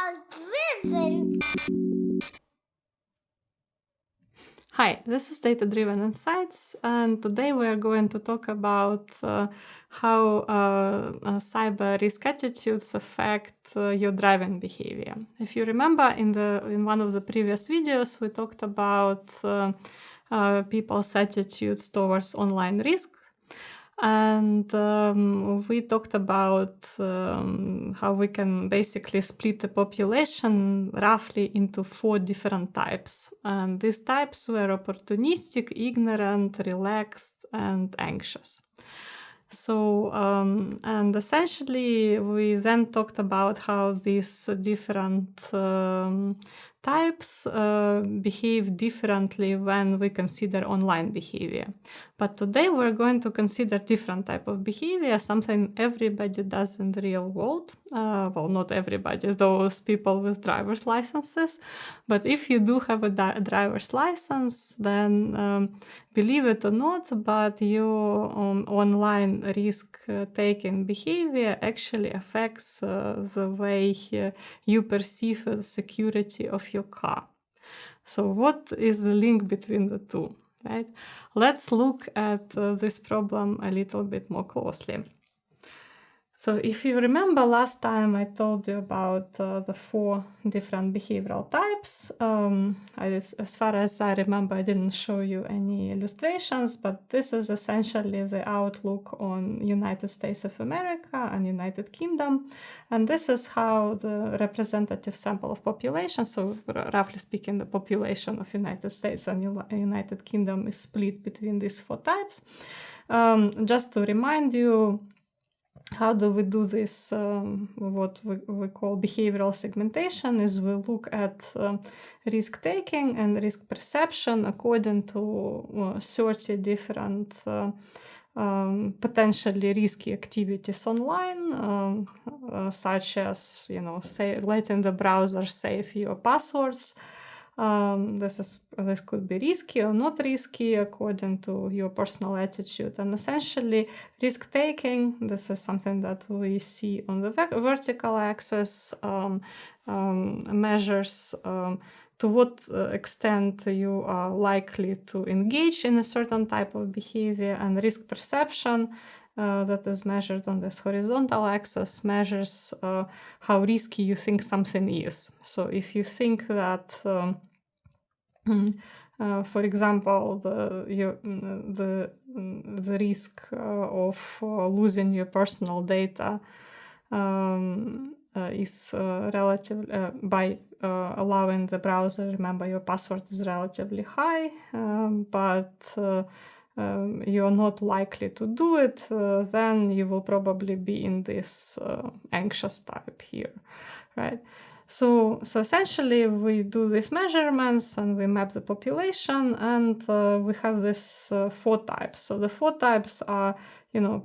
data-driven. Hi, this is Data-Driven Insights, and today we are going to talk about how cyber risk attitudes affect your driving behavior. If you remember, in one of the previous videos, we talked about people's attitudes towards online risk. And we talked about how we can basically split the population roughly into 4 different types. And these types were opportunistic, ignorant, relaxed, and anxious. So, and essentially, we then talked about how these different types behave differently when we consider online behavior. But today we're going to consider different type of behavior, something everybody does in the real world. Well, not everybody, those people with driver's licenses. But if you do have a driver's license, then believe it or not, but your online risk-taking behavior actually affects the way you perceive the security of your car. So what is the link between the two, right? Let's look at this problem a little bit more closely. So if you remember last time I told you about the 4 different behavioral types. As far as I remember, I didn't show you any illustrations, but this is essentially the outlook on United States of America and United Kingdom. And this is how the representative sample of population, so roughly speaking, the population of United States and United Kingdom is split between these 4 types. Just to remind you, how do we do this? What we call behavioral segmentation is we look at risk-taking and risk perception according to 30 different potentially risky activities online, such as, letting the browser save your passwords. This could be risky or not risky according to your personal attitude. And essentially, risk-taking, this is something that we see on the vertical axis, measures to what extent you are likely to engage in a certain type of behavior, and risk perception, that is measured on this horizontal axis, measures how risky you think something is. So if you think that, for example, the risk of losing your personal data is relative by allowing the browser, remember your password is relatively high, but you're not likely to do it, then you will probably be in this anxious type here, right? So essentially we do these measurements and we map the population, and we have this 4 types. So the 4 types are,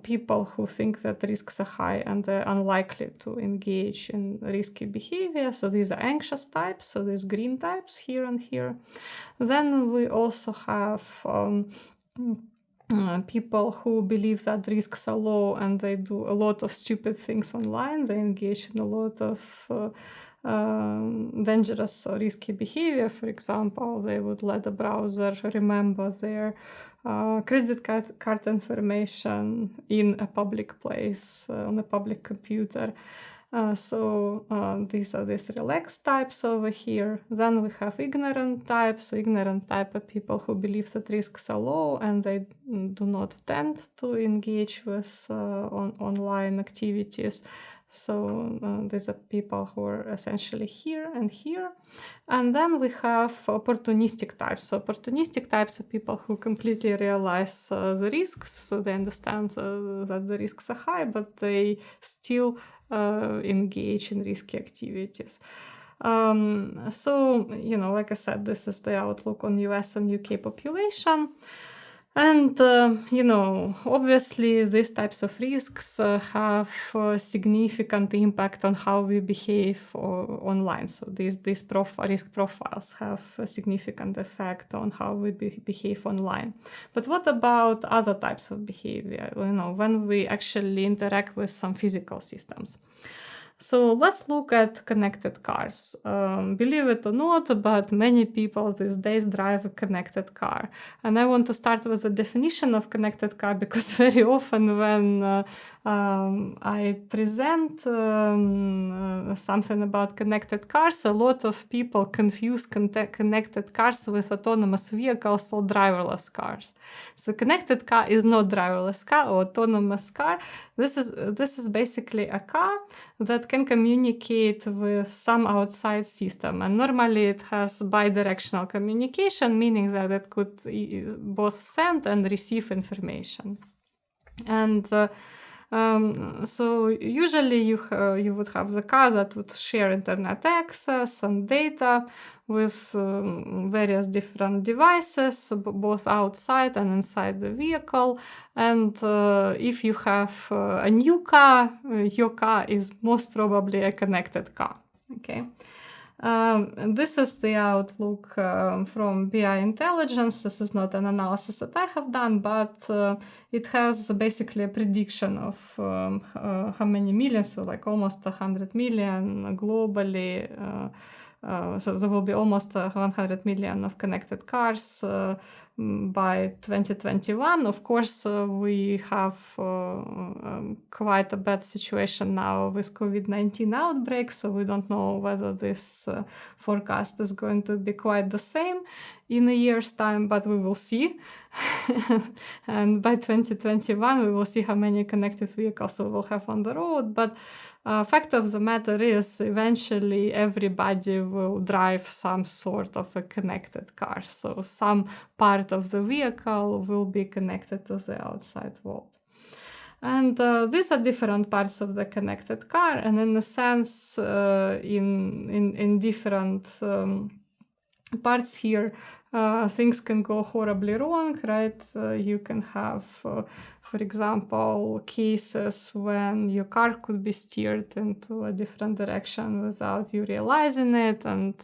people who think that risks are high and they're unlikely to engage in risky behavior. So these are anxious types, so these green types here and here. Then we also have people who believe that risks are low and they do a lot of stupid things online. They engage in a lot of dangerous or risky behavior. For example, they would let the browser remember their credit card information in a public place, on a public computer. So these are these relaxed types over here. Then we have ignorant types. So ignorant type are people who believe that risks are low and they do not tend to engage with online activities. So these are people who are essentially here and here. And then we have opportunistic types. So opportunistic types are people who completely realize the risks. So they understand that the risks are high, but they still engage in risky activities. So, like I said, this is the outlook on US and UK population. And, obviously these types of risks have significant impact on how we behave online. So these risk profiles have a significant effect on how we behave online. But what about other types of behavior, when we actually interact with some physical systems? So let's look at connected cars. Believe it or not, but many people these days drive a connected car. And I want to start with the definition of connected car because very often when I present something about connected cars, a lot of people confuse connected cars with autonomous vehicles or driverless cars. So connected car is not driverless car or autonomous car. This is basically a car that can communicate with some outside system, and normally it has bidirectional communication, meaning that it could both send and receive information. And so usually you would have the car that would share internet access and data with various different devices, both outside and inside the vehicle. And if you have a new car, your car is most probably a connected car. Okay. And this is the outlook from BI Intelligence. This is not an analysis that I have done, but it has basically a prediction of how many millions, so like almost 100 million globally. So there will be almost 100 million of connected cars by 2021. Of course, we have quite a bad situation now with COVID-19 outbreak, so we don't know whether this forecast is going to be quite the same in a year's time, but we will see. And by 2021, we will see how many connected vehicles we will have on the road. But fact of the matter is, eventually everybody will drive some sort of a connected car. So some part of the vehicle will be connected to the outside world. And these are different parts of the connected car, and in a sense, in different parts here, things can go horribly wrong, right? You can have, for example, cases when your car could be steered into a different direction without you realizing it. And,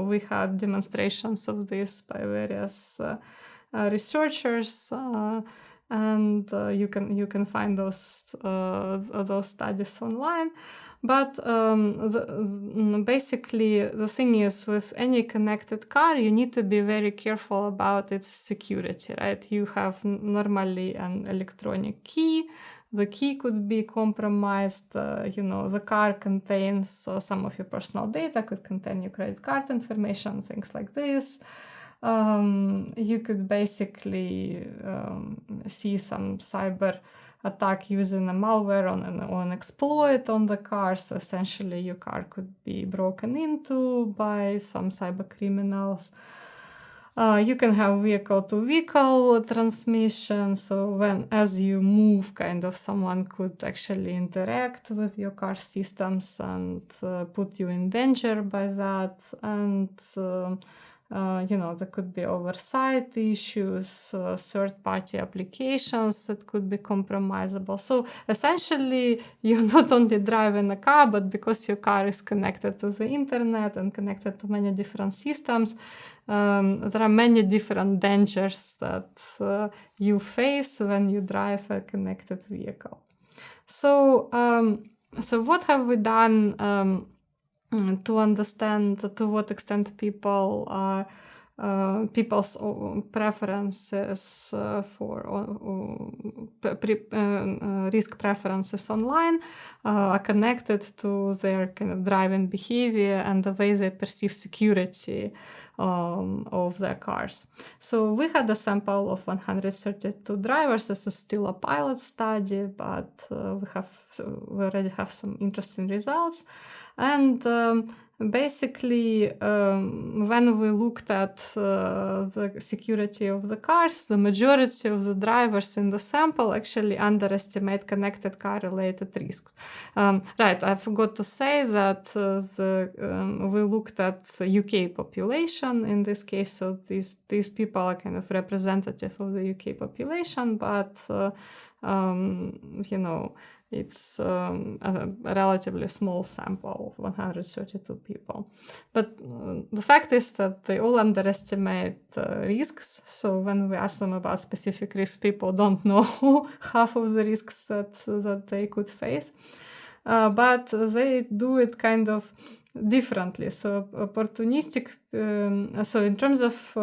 we had demonstrations of this by various researchers. And you can find those studies online. But basically, the thing is, with any connected car, you need to be very careful about its security, right? You have normally an electronic key. The key could be compromised. The car contains some of your personal data, could contain your credit card information, things like this. You could basically see some cyber attack using a malware or an exploit on the car. So essentially your car could be broken into by some cyber criminals. You can have vehicle-to-vehicle transmission. So as you move, someone could actually interact with your car systems and put you in danger by that. And there could be oversight issues, third-party applications that could be compromisable. So essentially, you're not only driving a car, but because your car is connected to the internet and connected to many different systems, there are many different dangers that you face when you drive a connected vehicle. So what have we done to understand to what extent people's preferences for risk preferences online are connected to their driving behavior and the way they perceive security of their cars. So we had a sample of 132 drivers. This is still a pilot study, but we already have some interesting results. And basically, when we looked at the security of the cars, the majority of the drivers in the sample actually underestimate connected car-related risks. Right, I forgot to say that we looked at UK population in this case, so these people are representative of the UK population, but it's a relatively small sample of 132 people. But the fact is that they all underestimate risks. So when we ask them about specific risks, people don't know half of the risks that they could face. but they do it kind of differently. So opportunistic, so in terms of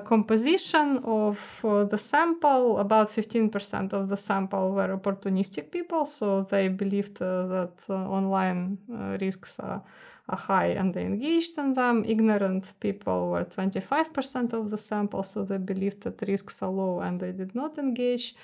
composition of the sample, about 15% of the sample were opportunistic people, so they believed that online risks are high and they engaged in them. Ignorant people were 25% of the sample, so they believed that risks are low and they did not engage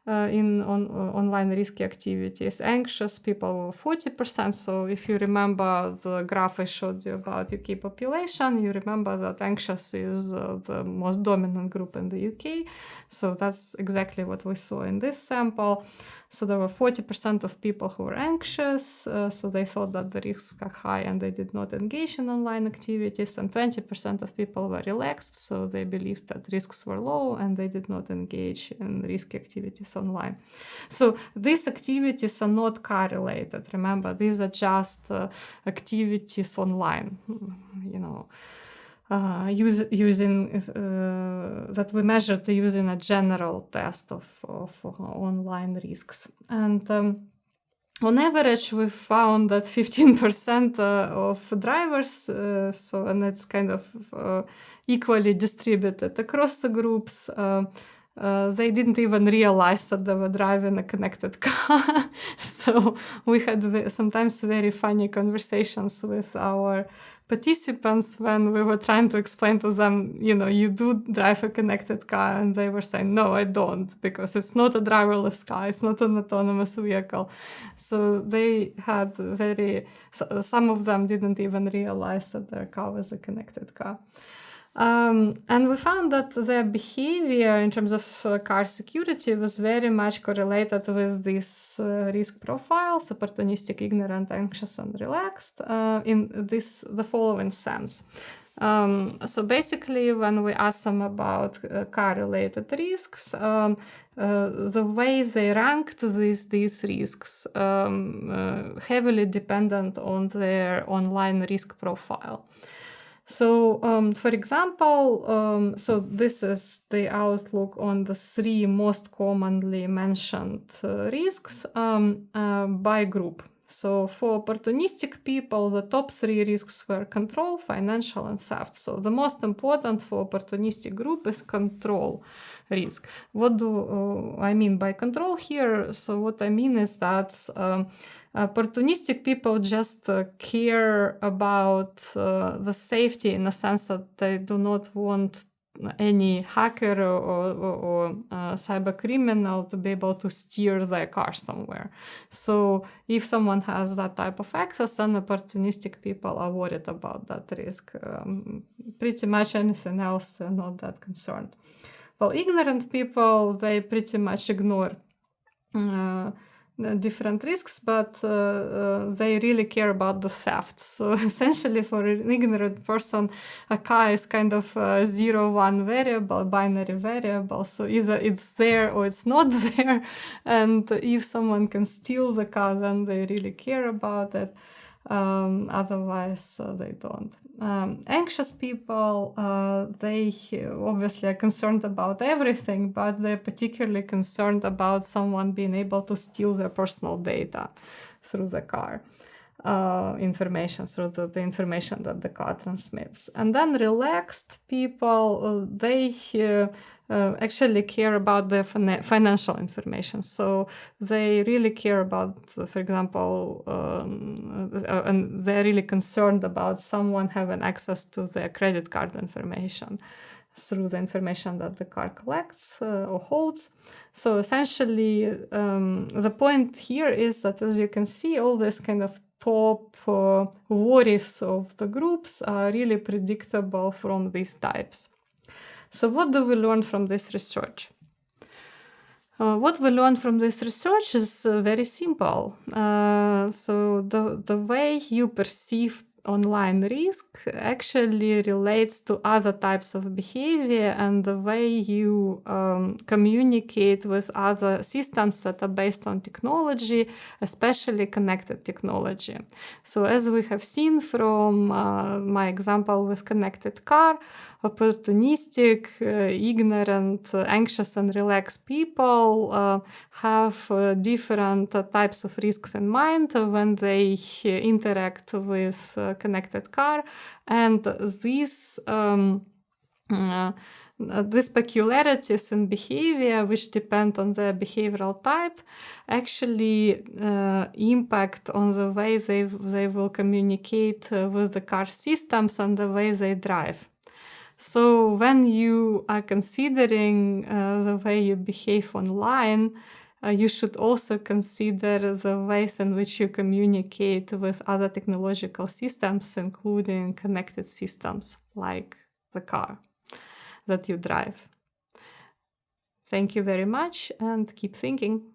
in online risky activities. Anxious people were 40%. So if you remember the graph I showed you about UK population, you remember that anxious is the most dominant group in the UK. So that's exactly what we saw in this sample. So there were 40% of people who were anxious, so they thought that the risks are high and they did not engage in online activities, and 20% of people were relaxed, so they believed that risks were low and they did not engage in risky activities online. So these activities are not car-related. Remember, these are just activities online, using that we measured using a general test of online risks. And on average, we found that 15% of drivers, and it's kind of equally distributed across the groups, they didn't even realize that they were driving a connected car. So we had sometimes very funny conversations with our participants when we were trying to explain to them, you do drive a connected car, and they were saying, no, I don't, because it's not a driverless car, it's not an autonomous vehicle. So they had some of them didn't even realize that their car was a connected car. And we found that their behavior in terms of car security was very much correlated with these risk profiles: opportunistic, ignorant, anxious, and relaxed, in the following sense. So basically, when we asked them about car-related risks, the way they ranked these risks heavily dependent on their online risk profile. So, for example, so this is the outlook on the 3 most commonly mentioned risks by group. So for opportunistic people, the top 3 risks were control, financial, and theft. So the most important for opportunistic group is control risk. What do I mean by control here? So what I mean is that opportunistic people just care about the safety, in the sense that they do not want any hacker or cyber criminal to be able to steer their car somewhere. So if someone has that type of access, then opportunistic people are worried about that risk. Pretty much anything else, they're not that concerned. Well, ignorant people, they pretty much ignore different risks, but they really care about the theft. So essentially, for an ignorant person, a car is kind of a 0-1 variable, binary variable. So either it's there or it's not there. And if someone can steal the car, then they really care about it. Otherwise, they don't. Anxious people, they obviously are concerned about everything, but they're particularly concerned about someone being able to steal their personal data through the car information, through the information that the car transmits. And then relaxed people, they actually care about the financial information. So they really care about, for example, and they're really concerned about someone having access to their credit card information through the information that the car collects or holds. So essentially, the point here is that, as you can see, all this kind of top worries of the groups are really predictable from these types. So what do we learn from this research? What we learned from this research is very simple. So the way you perceive online risk actually relates to other types of behavior and the way you communicate with other systems that are based on technology, especially connected technology. So as we have seen from my example with connected car, opportunistic, ignorant, anxious and relaxed people have different types of risks in mind when they interact with connected car, and these peculiarities in behavior, which depend on the behavioral type, actually impact on the way they will communicate with the car systems and the way they drive. So when you are considering the way you behave online, you should also consider the ways in which you communicate with other technological systems, including connected systems like the car that you drive. Thank you very much and keep thinking.